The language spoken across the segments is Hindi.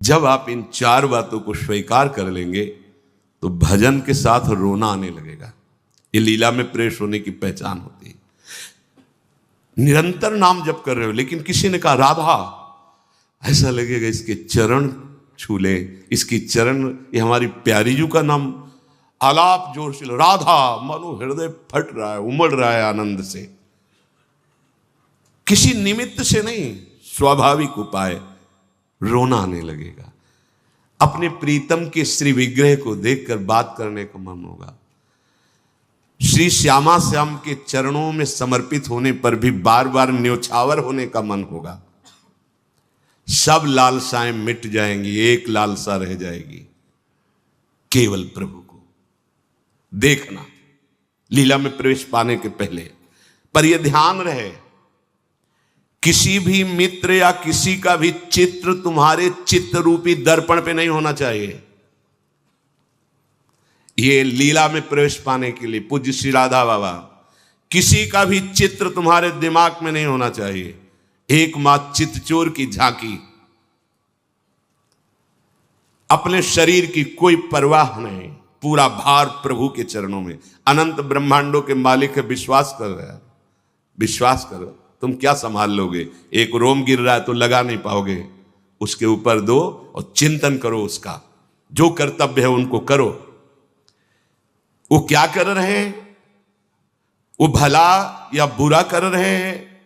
जब आप इन चार बातों को स्वीकार कर लेंगे तो भजन के साथ रोना आने लगेगा। ये लीला में प्रवेश होने की पहचान होती है। निरंतर नाम जप कर रहे हो, लेकिन किसी ने कहा राधा, ऐसा लगेगा इसके चरण छू ले, इसकी चरण, ये हमारी प्यारी जू का नाम, आलाप जोर से राधा, मानो हृदय फट रहा है, उमड़ रहा है आनंद से। किसी निमित्त से नहीं, स्वाभाविक उपाय रोना आने लगेगा। अपने प्रीतम के श्री विग्रह को देखकर बात करने का मन होगा। श्री श्यामा श्याम के चरणों में समर्पित होने पर भी बार बार न्योछावर होने का मन होगा। सब लालसाएं मिट जाएंगी, एक लालसा रह जाएगी, केवल प्रभु को देखना, लीला में प्रवेश पाने के पहले। पर यह ध्यान रहे, किसी भी मित्र या किसी का भी चित्र तुम्हारे चित्त रूपी दर्पण पे नहीं होना चाहिए। ये लीला में प्रवेश पाने के लिए पूज्य श्री राधा बाबा, किसी का भी चित्र तुम्हारे दिमाग में नहीं होना चाहिए। एकमात्र चित्तचोर की झांकी, अपने शरीर की कोई परवाह नहीं, पूरा भार प्रभु के चरणों में। अनंत ब्रह्मांडों के मालिक है, विश्वास कर रहा है, विश्वास करो। तुम क्या संभाल लोगे? एक रोम गिर रहा है तो लगा नहीं पाओगे, उसके ऊपर दो और चिंतन करो उसका। जो कर्तव्य है उनको करो। वो क्या कर रहे हैं, वो भला या बुरा कर रहे हैं,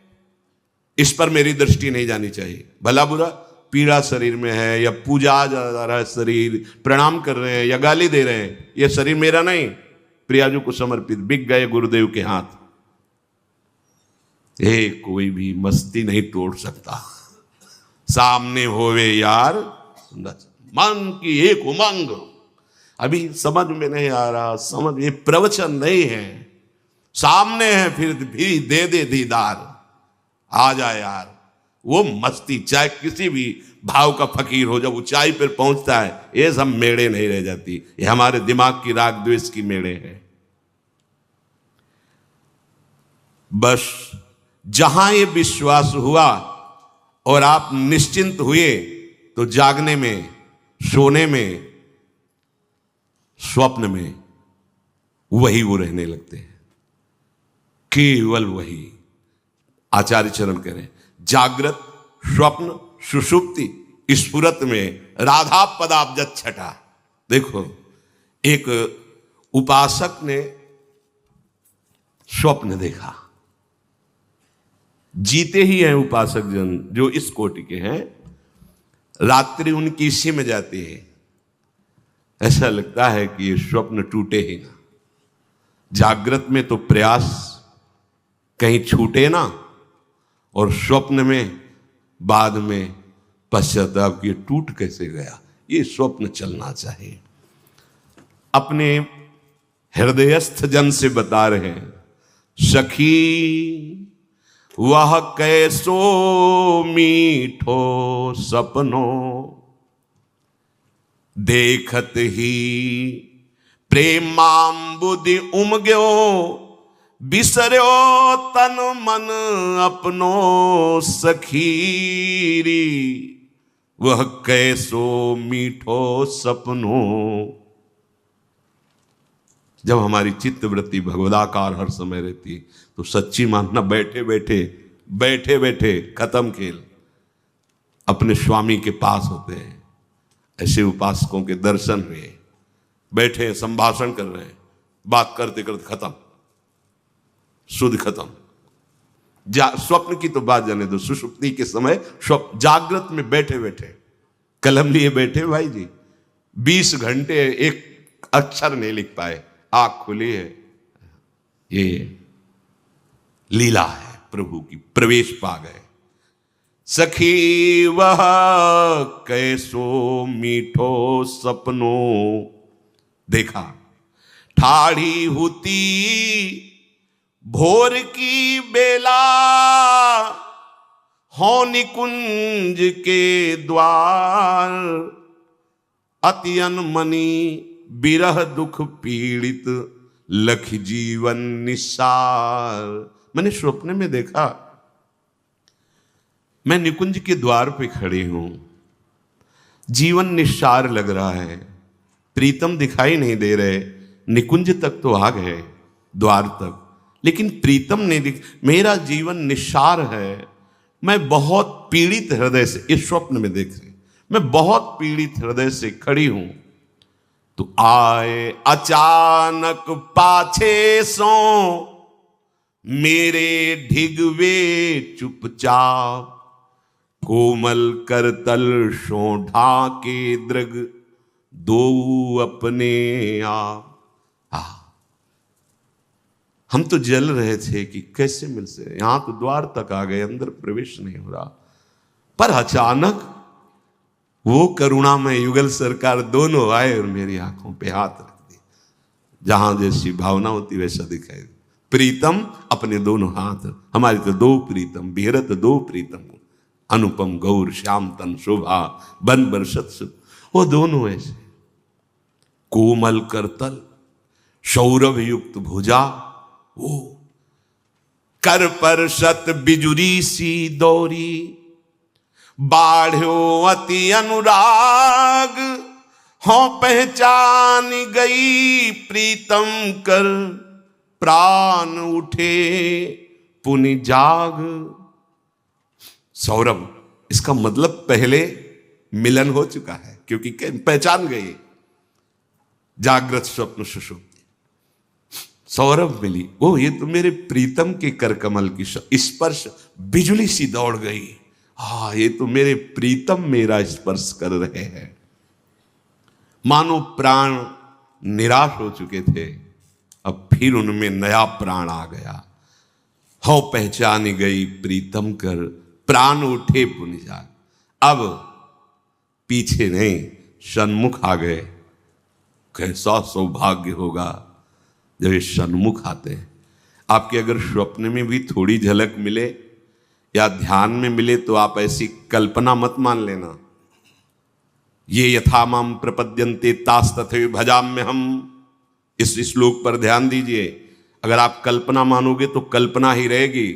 इस पर मेरी दृष्टि नहीं जानी चाहिए। भला बुरा, पीड़ा शरीर में है या पूजा जा रहा है शरीर, प्रणाम कर रहे हैं या गाली दे रहे हैं, यह शरीर मेरा नहीं, प्रियाजू को समर्पित, बिक गए गुरुदेव के हाथ। कोई भी मस्ती नहीं तोड़ सकता। सामने होवे यार मन की एक उमंग। अभी समझ में नहीं आ रहा, समझ, ये प्रवचन नहीं है, सामने है फिर भी दे दे दीदार, आ जाए यार। वो मस्ती, चाहे किसी भी भाव का फकीर हो, जब ऊंचाई पर पहुंचता है, ये सब मेड़े नहीं रह जाती। ये हमारे दिमाग की राग द्वेष की मेड़े हैं। बस जहां ये विश्वास हुआ और आप निश्चिंत हुए, तो जागने में, सोने में, स्वप्न में वही वो रहने लगते हैं, केवल वही। आचार्य चरण कह रहे हैं, जागृत, स्वप्न, सुषुप्ति, स्फुरत में राधा पदाब्ज छटा। देखो, एक उपासक ने स्वप्न देखा, जीते ही हैं उपासक जन जो इस कोटि के हैं, रात्रि उनकी इसी में जाती है। ऐसा लगता है कि ये स्वप्न टूटे ही ना। जागृत में तो प्रयास कहीं छूटे ना, और स्वप्न में बाद में पश्चाताप कि टूट कैसे गया। ये स्वप्न चलना चाहिए। अपने हृदयस्थ जन से बता रहे हैं, सखी वह कैसो मीठो सपनो, देखत ही प्रेमांबुदि उमग्यो, बिसर्यो तन मन अपनो सखीरी। वह कैसो मीठो सपनो। जब हमारी चित्त वृत्ति भगवदाकार हर समय रहती, तो सच्ची मानना, बैठे बैठे खत्म खेल, अपने स्वामी के पास होते हैं। ऐसे उपासकों के दर्शन हुए, बैठे संभाषण कर रहे हैं, बात करते करते खत्म, शुद्ध खत्म। स्वप्न की तो बात जाने दो, सुषुप्ति के समय स्वप्न, जागृत में बैठे बैठे कलम लिए बैठे भाई जी, 20 घंटे एक अक्षर नहीं लिख पाए, आंख खुली है। ये लीला है प्रभु की, प्रवेश पा गए। सखी वह कैसो मीठो सपनो, देखा ठाड़ी होती भोर की बेला, हो निकुंज के द्वार, अति अनमनी बिरह दुख पीड़ित, लख जीवन निसार। मैंने स्वप्न में देखा, मैं निकुंज के द्वार पे खड़ी हूं, जीवन निस्सार लग रहा है, प्रीतम दिखाई नहीं दे रहे। निकुंज तक तो आ गए, द्वार तक, लेकिन प्रीतम नहीं दिख। मेरा जीवन निस्सार है, मैं बहुत पीड़ित हृदय से, इस स्वप्न में देख रहे, मैं बहुत पीड़ित हृदय से खड़ी हूं। तो आए अचानक पाछे सो मेरे ढिगवे चुपचाप, कोमल करतल शो ढाके दृग दो अपने आप। हम तो जल रहे थे कि कैसे मिल से, यहां तो द्वार तक आ गए, अंदर प्रवेश नहीं हो रहा। पर अचानक वो करुणामय युगल सरकार दोनों आए और मेरी आंखों पे हाथ रख दिए। जहां जैसी भावना होती वैसा दिखाई दे। प्रीतम अपने दोनों हाथ, हमारी तो दो प्रीतम, बिहरत दो प्रीतम, अनुपम गौर श्याम तन शोभा बन बरसत सुख, वो दोनों ऐसे। कोमल करतल सौरभ युक्त भुजा, वो कर पर सत बिजुरी सी दौरी, बाढ़ो अति अनुराग, हो पहचान गई प्रीतम कर, प्राण उठे पुनि जाग। सौरभ, इसका मतलब पहले मिलन हो चुका है, क्योंकि पहचान गई, जागृत स्वप्न सुषुप्ति, सौरभ मिली। ओ ये तो मेरे प्रीतम के करकमल की स्पर्श, बिजली सी दौड़ गई। हाँ, ये तो मेरे प्रीतम मेरा स्पर्श कर रहे हैं। मानो प्राण निराश हो चुके थे, अब फिर उनमें नया प्राण आ गया। हो पहचानी गई प्रीतम कर, प्राण उठे पुनि जाग। अब पीछे नहीं, सन्मुख आ गए। कैसा सौभाग्य होगा जब ये सन्मुख आते हैं। आपके अगर स्वप्न में भी थोड़ी झलक मिले या ध्यान में मिले तो आप ऐसी कल्पना मत मान लेना। ये यथा माम प्रपद्यन्ते तास तथैव भजाम्य हम, इस श्लोक पर ध्यान दीजिए। अगर आप कल्पना मानोगे तो कल्पना ही रहेगी।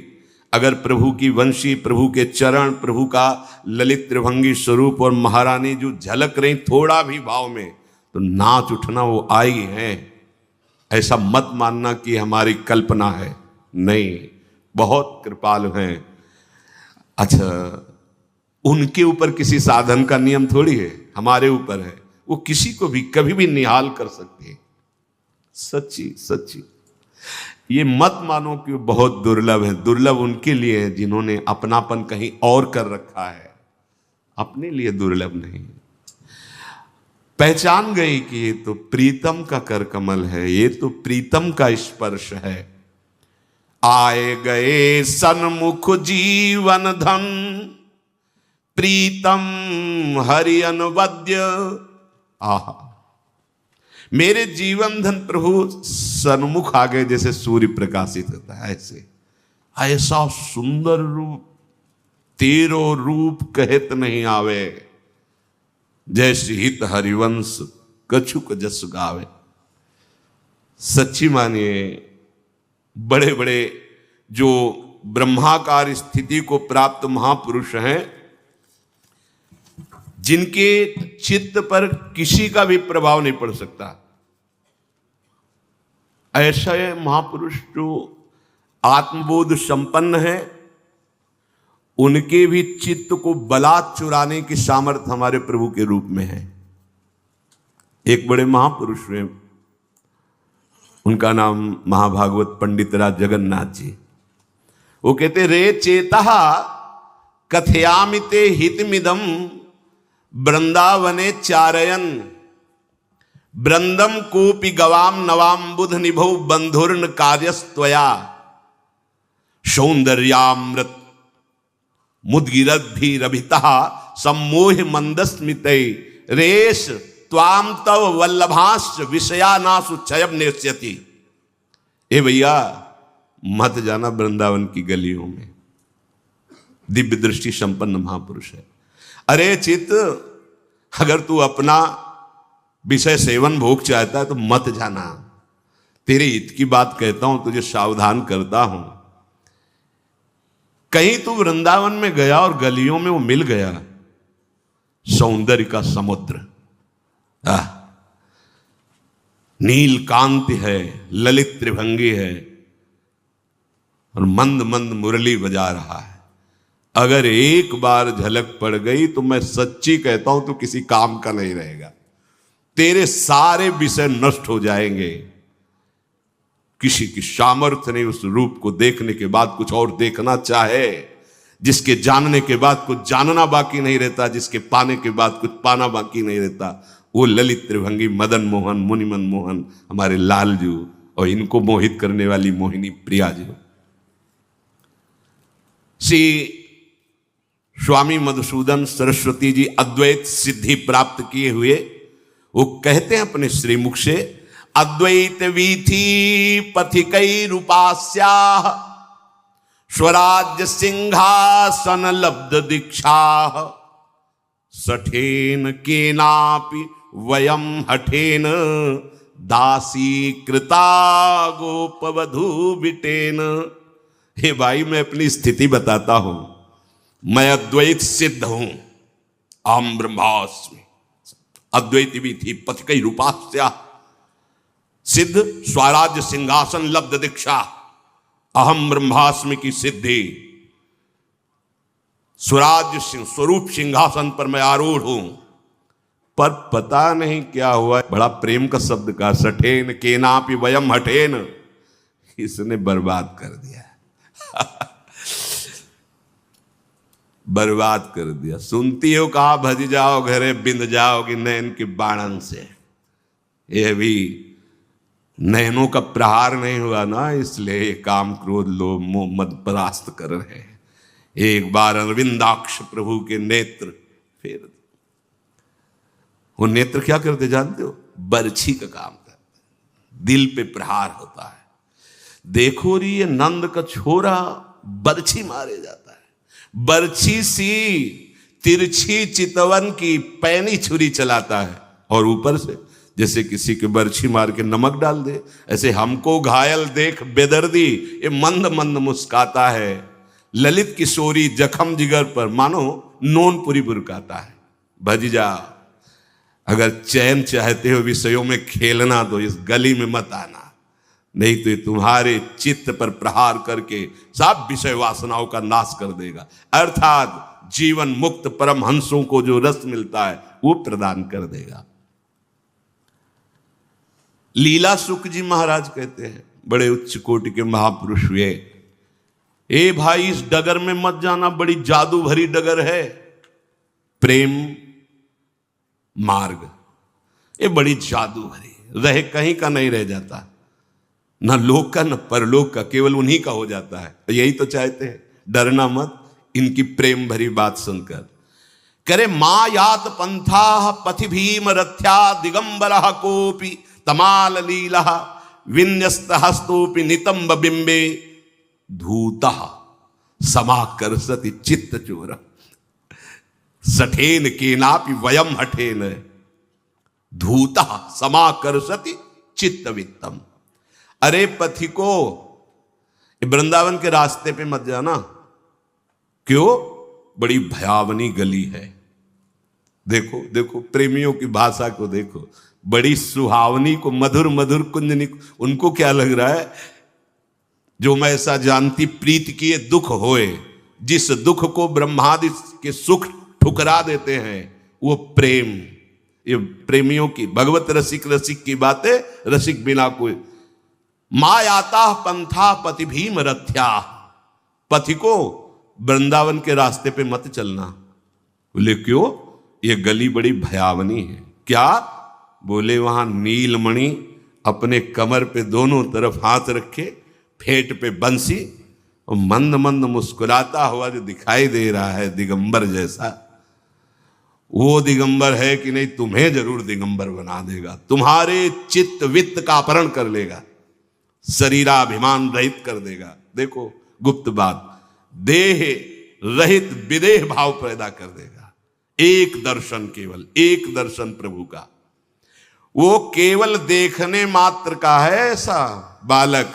अगर प्रभु की वंशी, प्रभु के चरण, प्रभु का ललित त्रिभंगी स्वरूप और महारानी जो झलक रही थोड़ा भी भाव में, तो नाच उठना वो आई है। ऐसा मत मानना कि हमारी कल्पना है, नहीं, बहुत कृपालु हैं। अच्छा, उनके ऊपर किसी साधन का नियम थोड़ी है, हमारे ऊपर है। वो किसी को भी कभी भी निहाल कर सकते हैं। सच्ची सच्ची ये मत मानो कि वो बहुत दुर्लभ है। दुर्लभ उनके लिए है जिन्होंने अपनापन कहीं और कर रखा है, अपने लिए दुर्लभ नहीं। पहचान गई कि ये तो प्रीतम का करकमल है, ये तो प्रीतम का स्पर्श है। आए गए सन्मुख जीवन धन, प्रीतम हरि अनवद्य। आहा, मेरे जीवन धन प्रभु सन्मुख आ गए, जैसे सूर्य प्रकाशित होता है ऐसे। ऐसा सुंदर रूप, तेरो रूप कहत नहीं आवे, जैसे हित हरिवंश कछुक जस गावे। सच्ची मानिए, बड़े बड़े जो ब्रह्माकार स्थिति को प्राप्त महापुरुष हैं, जिनके चित्त पर किसी का भी प्रभाव नहीं पड़ सकता, ऐसे महापुरुष जो आत्मबोध संपन्न है, उनके भी चित्त को बलात् चुराने की सामर्थ्य हमारे प्रभु के रूप में है। एक बड़े महापुरुष हैं, उनका नाम महाभागवत पंडित राज जगन्नाथ जी। वो कहते, रे चेता कथयामिते हितमिदम वृंदावने चारयन, वृंदम कोपि गवाम नवाम बुध निभौ बंधुर्न कार्यस्त्वया, सौंदर्यामृत मुद्गिरद्भिरभितः सम्मोह मंदस्मिते, रेश त्वाम तव वल्लभाश्च विषयानासु क्षयम नेष्यति। ए भैया, मत जाना वृंदावन की गलियों में, दिव्य दृष्टि संपन्न महापुरुष है। अरे चित्त, अगर तू अपना विषय सेवन भोग चाहता है तो मत जाना। तेरे हित की बात कहता हूं, तुझे सावधान करता हूं। कहीं तू वृंदावन में गया और गलियों में वो मिल गया, सौंदर्य का समुद्र, नील कांति है, ललित त्रिभंगी है और मंद मंद मुरली बजा रहा है। अगर एक बार झलक पड़ गई तो मैं सच्ची कहता हूं तो किसी काम का नहीं रहेगा, तेरे सारे विषय नष्ट हो जाएंगे। किसी की सामर्थ्य नहीं उस रूप को देखने के बाद कुछ और देखना चाहे, जिसके जानने के बाद कुछ जानना बाकी नहीं रहता, जिसके पाने के बाद कुछ पाना बाकी नहीं रहता। वो ललित त्रिभंगी मदन मोहन, मुनिमन मोहन, हमारे लालजू, और इनको मोहित करने वाली मोहिनी प्रिया जी। श्री स्वामी मधुसूदन सरस्वती जी अद्वैत सिद्धि प्राप्त किए हुए, वो कहते हैं अपने श्रीमुख से, अद्वैत वीथि पथिकैरुपास्या स्वराज्य सिंहासन लब्ध दीक्षा सठेन केनापि वयम हठेन दासी कृता गोपवधू बिटेन। हे भाई, मैं अपनी स्थिति बताता हूं। मैं अद्वैत सिद्ध हूं, अहम ब्रह्मास्मि, अद्वैत वीथि पथिकैरुपास्या, सिद्ध स्वराज्य सिंहासन लब्ध दीक्षा, अहम ब्रह्मास्मि की सिद्धि, स्वराज्य स्वरूप सिंहासन पर मैं आरूढ़ हूं। पर पता नहीं क्या हुआ, बड़ा प्रेम का शब्द का, सठेन केनापि वयम हठेन, इसने बर्बाद कर दिया बर्बाद कर दिया। सुनती हो कहा भज जाओ घरे बिंद जाओगी नैन के बाणन से। यह भी नैनों का प्रहार नहीं हुआ ना, इसलिए काम क्रोध लोभ मोह मद परास्त कर रहे हैं। एक बार अरविंदाक्ष प्रभु के नेत्र फेर, वो नेत्र क्या करते जानते हो? बरछी का काम करते, दिल पे प्रहार होता है। देखो री ये नंद का छोरा बरछी मारे जाता है, बरछी सी तिरछी चितवन की पैनी छुरी चलाता है, और ऊपर से जैसे किसी के बरछी मार के नमक डाल दे, ऐसे हमको घायल देख बेदर्दी ये मंद मंद मुस्काता है। ललित किशोरी जखम जिगर पर मानो नोनपुरी बुरकाता है। भजीजा, अगर चैन चाहते हो विषयों में खेलना तो इस गली में मत आना, नहीं तो ये तुम्हारे चित्त पर प्रहार करके सब विषय वासनाओं का नाश कर देगा। अर्थात जीवन मुक्त परमहंसों को जो रस मिलता है वो प्रदान कर देगा। लीला सुख जी महाराज कहते हैं, बड़े उच्च कोटि के महापुरुष हुए, ए भाई इस डगर में मत जाना, बड़ी जादू भरी डगर है, प्रेम मार्ग। ये बड़ी जादू भरी, रहे कहीं का नहीं रह जाता, ना लोक का न परलोक का, केवल उन्हीं का हो जाता है। यही तो चाहते हैं, डरना मत इनकी प्रेम भरी बात सुनकर। करे मायात पंथा पथि भीम रथ्या दिगंबर कोपि तमाल लीला विन्यस्त हस्तोपि नितंब बिंबे धूता समाकर्षति चित्त चोर सठेन केनापि वयम हठेन धूता समाकर्षति चित्त वित्तम। अरे पथिको, वृंदावन के रास्ते पे मत जाना। क्यों? बड़ी भयावनी गली है। देखो देखो प्रेमियों की भाषा को देखो, बड़ी सुहावनी को मधुर मधुर कुंजनी। उनको क्या लग रहा है, जो मैं ऐसा जानती प्रीत किए दुख होए, जिस दुख को ब्रह्मादि के सुख ठुकरा देते हैं वो प्रेम। ये प्रेमियों की, भगवत रसिक रसिक की बातें, रसिक बिना कोई। मायाता पंथा पति भीम रथ्या, पथिको वृंदावन के रास्ते पे मत चलना। बोले क्यों? ये गली बड़ी भयावनी है। क्या? बोले वहां नीलमणि अपने कमर पे दोनों तरफ हाथ रखे, फेंट पे बंसी, और मंद मंद मुस्कुराता हुआ जो दिखाई दे रहा है दिगंबर जैसा, वो दिगंबर है कि नहीं? तुम्हें जरूर दिगंबर बना देगा, तुम्हारे चित्त वित्त का अपहरण कर लेगा, शरीराभिमान रहित कर देगा। देखो गुप्त बात, देह रहित विदेह भाव पैदा कर देगा। एक दर्शन, केवल एक दर्शन प्रभु का, वो केवल देखने मात्र का है ऐसा बालक।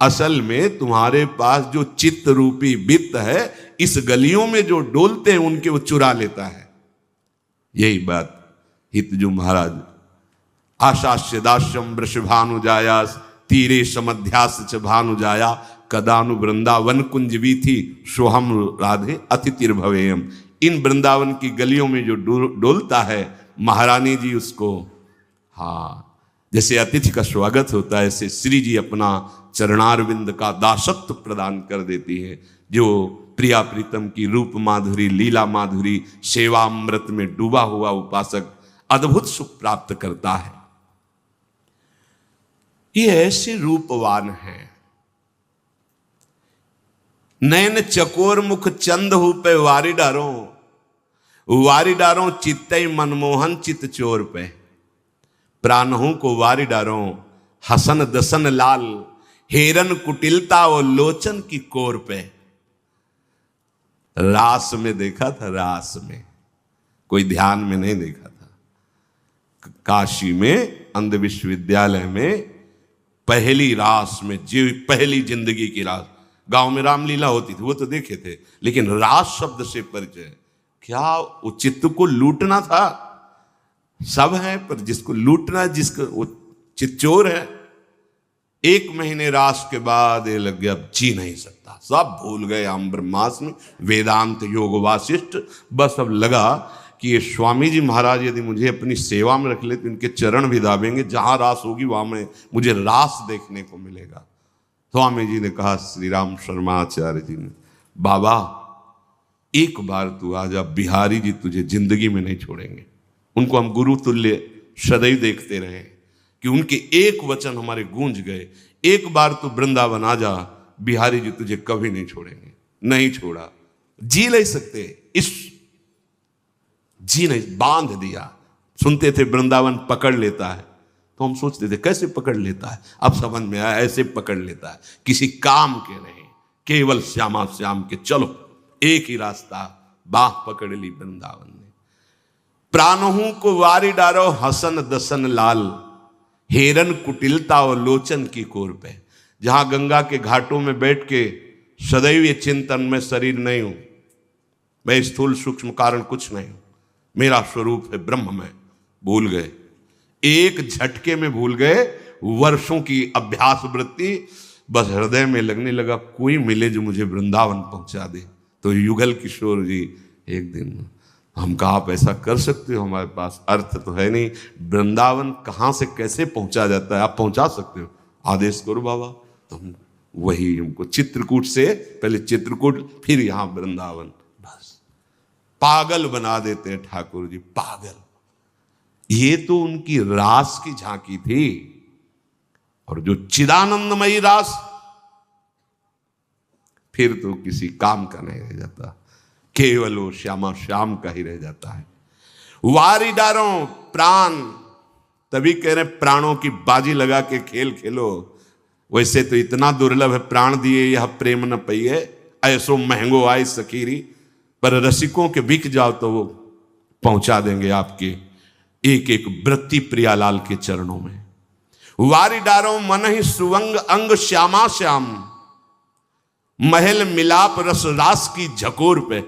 असल में तुम्हारे पास जो चित्त रूपी वित्त है, इस गलियों में जो डोलते हैं उनके वो चुरा लेता है। यही बात हितजू महाराज, आशास्य दास्यम वृषभानुजायास तीरे समध्यास च भानुजाया कदानु वृंदावन कुंज वीथी सोहम राधे अतिथिर्भवेयम। इन वृंदावन की गलियों में जो डोलता है महारानी जी उसको, हाँ, जैसे अतिथि का स्वागत होता है ऐसे श्री जी अपना चरणारविंद का दासत्व प्रदान कर देती है। जो प्रिया प्रीतम की रूप माधुरी, लीला माधुरी, सेवामृत में डूबा हुआ उपासक अद्भुत सुख प्राप्त करता है। ये ऐसे रूपवान हैं। नैन चकोर मुख चंद हु पे वारी डारो चित्तई मनमोहन चित चोर पे। प्राणहू को वारी डारो हसन दसन लाल हेरन कुटिलता वो लोचन की कोर पे। रास में देखा था, रास में, कोई ध्यान में नहीं देखा था। काशी में अंध विश्वविद्यालय में पहली रास में, जी पहली जिंदगी की रास, गांव में रामलीला होती थी वो तो देखे थे, लेकिन रास शब्द से परिचय, क्या वो चित्त को लूटना था। सब है पर जिसको लूटना, जिसको वो चित्त चोर है। 1 महीने रास के बाद ये लग गया अब जी नहीं सकता, सब भूल गए हम ब्रह्मास में वेदांत योग वासिष्ठ। बस अब लगा कि ये स्वामी जी महाराज यदि मुझे अपनी सेवा में रख ले तो इनके चरण भी दाबेंगे, जहां रास होगी वहां मुझे रास देखने को मिलेगा। स्वामी जी ने कहा, श्री राम शर्माचार्य जी ने, बाबा एक बार तू आजा, बिहारी जी तुझे जिंदगी में नहीं छोड़ेंगे। उनको हम गुरु तुल्य सदैव देखते रहे कि उनके एक वचन हमारे गूंज गए, एक बार तू वृंदावन आ जा, बिहारी जी तुझे कभी नहीं छोड़ेंगे। नहीं छोड़ा, जी नहीं सकते, इस जी नहीं, बांध दिया। सुनते थे वृंदावन पकड़ लेता है, तो हम सोचते थे कैसे पकड़ लेता है, अब समझ में आया ऐसे पकड़ लेता है, किसी काम के नहीं, केवल श्यामा श्याम के, चलो एक ही रास्ता, बाह पकड़ ली वृंदावन ने। प्राणहू को वारी डारो हसन दसन लाल हेरन कुटिलता और लोचन की कोर पे। जहां गंगा के घाटों में बैठ के सदैव ये चिंतन में शरीर नहीं हूं, मैं स्थूल सूक्ष्म कारण कुछ नहीं हूं, मेरा स्वरूप है ब्रह्म में, भूल गए, एक झटके में भूल गए। वर्षों की अभ्यास वृत्ति बस हृदय में लगने लगा, कोई मिले जो मुझे वृंदावन पहुंचा दे। तो युगल किशोर जी एक दिन, हम कहा आप ऐसा कर सकते हो, हमारे पास अर्थ तो है नहीं, वृंदावन कहाँ से कैसे पहुंचा जाता है, आप पहुंचा सकते हो, आदेश करो बाबा। तो हम वही, हमको चित्रकूट से पहले चित्रकूट, फिर यहां वृंदावन, बस पागल बना देते हैं ठाकुर जी, पागल। ये तो उनकी रास की झांकी थी, और जो चिदानंदमयी रास फिर तो किसी काम का नहीं रह जाता, केवल वो श्यामा श्याम का ही रह जाता है। वारी डारो प्राण, तभी कह रहे प्राणों की बाजी लगा के खेल खेलो। वैसे तो इतना दुर्लभ है, प्राण दिए यह प्रेम न पइए, ऐसो महंगो आए सकीरी। पर रसिकों के बिक जाओ तो वो पहुंचा देंगे आपके एक एक वृत्ति प्रियालाल के चरणों में। वारी डारो मन ही सुवंग अंग श्यामा श्याम, महल मिलाप रस रास की झकोर पे।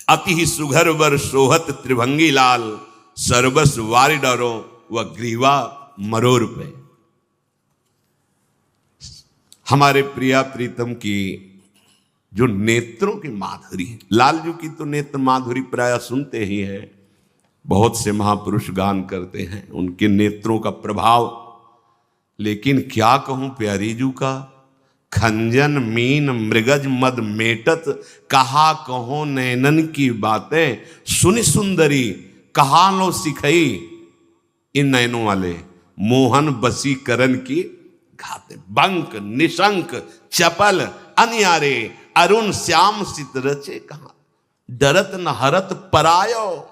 अति ही सुघर वर सोहत त्रिभंगी लाल, सर्वस वारी डारो व ग्रीवा मरोर पे। हमारे प्रिया प्रीतम की जो नेत्रों की माधुरी है, लालजू की तो नेत्र माधुरी प्राय सुनते ही है, बहुत से महापुरुष गान करते हैं उनके नेत्रों का प्रभाव। लेकिन क्या कहूं प्यारी जू का, खंजन मीन मृगज मद मेटत, कहा कहो नैनन की बातें, सुनि सुंदरी कहा लो सिखई, इन नैनों वाले मोहन बसीकरण की घाते। बंक निशंक चपल अनियारे, अरुण श्याम सित रचे कहा, डरत न हरत परायो।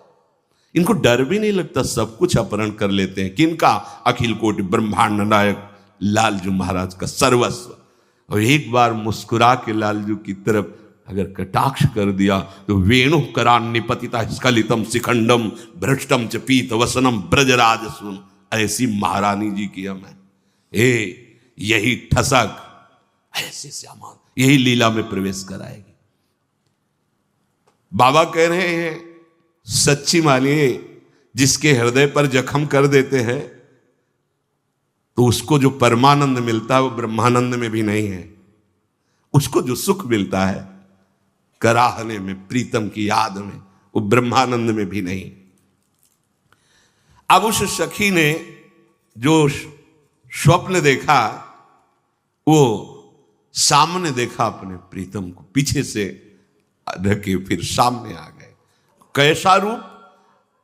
इनको डर भी नहीं लगता, सब कुछ अपहरण कर लेते हैं। किनका? अखिल कोटि ब्रह्मांड नायक लालजू महाराज का सर्वस्व। और एक बार मुस्कुरा के लालजू की तरफ अगर कटाक्ष कर दिया तो वेणु करान निपतिता स्खलितम शिखंडम भ्रष्टम च पीत वसनम ब्रजराज सुन। ऐसी महारानी जी की हमें यही ठसक, ऐसे श्यामा यही लीला में प्रवेश कराएगी। बाबा कह रहे हैं सच्ची मानिए, जिसके हृदय पर जख्म कर देते हैं तो उसको जो परमानंद मिलता है वो ब्रह्मानंद में भी नहीं है। उसको जो सुख मिलता है कराहने में, प्रीतम की याद में, वो ब्रह्मानंद में भी नहीं। अब उस सखी ने जो स्वप्न देखा, वो सामने देखा अपने प्रीतम को, पीछे से ढके फिर सामने आ गए। कैसा रूप?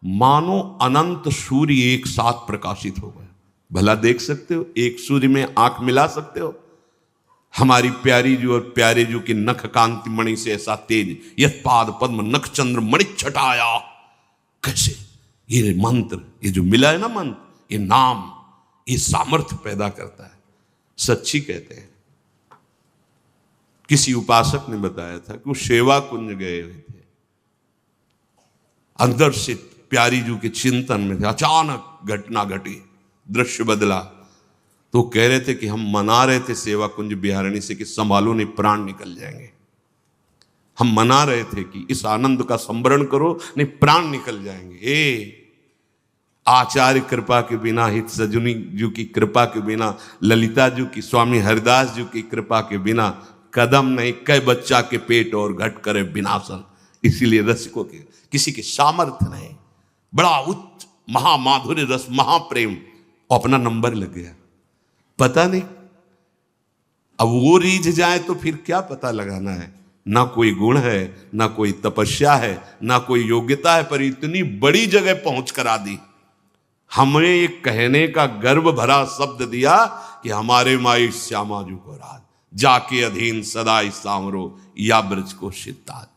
मानो अनंत सूर्य एक साथ प्रकाशित हो गए। भला देख सकते हो? एक सूर्य में आंख मिला सकते हो? हमारी प्यारी जी और प्यारे जी की नख कांति मणि से ऐसा तेज, यह पाद पद्म नख चंद्र मणि छटाया। कैसे ये मंत्र, ये जो मिला है ना मंत्र, ये नाम, ये सामर्थ्य पैदा करता है। सच्ची कहते हैं। किसी उपासक ने बताया था कि वो सेवा कुंज गए हुए थे, अंदर से प्यारी जी के चिंतन में थे, अचानक घटना घटी, दृश्य बदला। तो कह रहे थे कि हम मना रहे थे सेवा कुंज बिहारिणी से कि संभालो नहीं प्राण निकल जाएंगे। हम मना रहे थे कि इस आनंद का संवरण करो, नहीं प्राण निकल जाएंगे। आचार्य कृपा के बिना, हित सजुनी जी की कृपा के बिना, ललिता जी की, स्वामी हरिदास जी की कृपा के बिना कदम नहीं, कै बच्चा के पेट और घट करे विनाशन। इसीलिए रसिकों के किसी के सामर्थ्य नहीं, बड़ा उच्च महामाधुर्य रस, महाप्रेम, अपना नंबर लग गया। पता नहीं, अब वो रीझ जाए तो फिर क्या पता लगाना है। ना कोई गुण है, ना कोई तपस्या है, ना कोई योग्यता है, पर इतनी बड़ी जगह पहुंच करा दी। हमें एक कहने का गर्व भरा शब्द दिया कि हमारे माई श्यामा जी को राज, जाके अधीन सदा सामरो या ब्रज को सिद्धार्थ।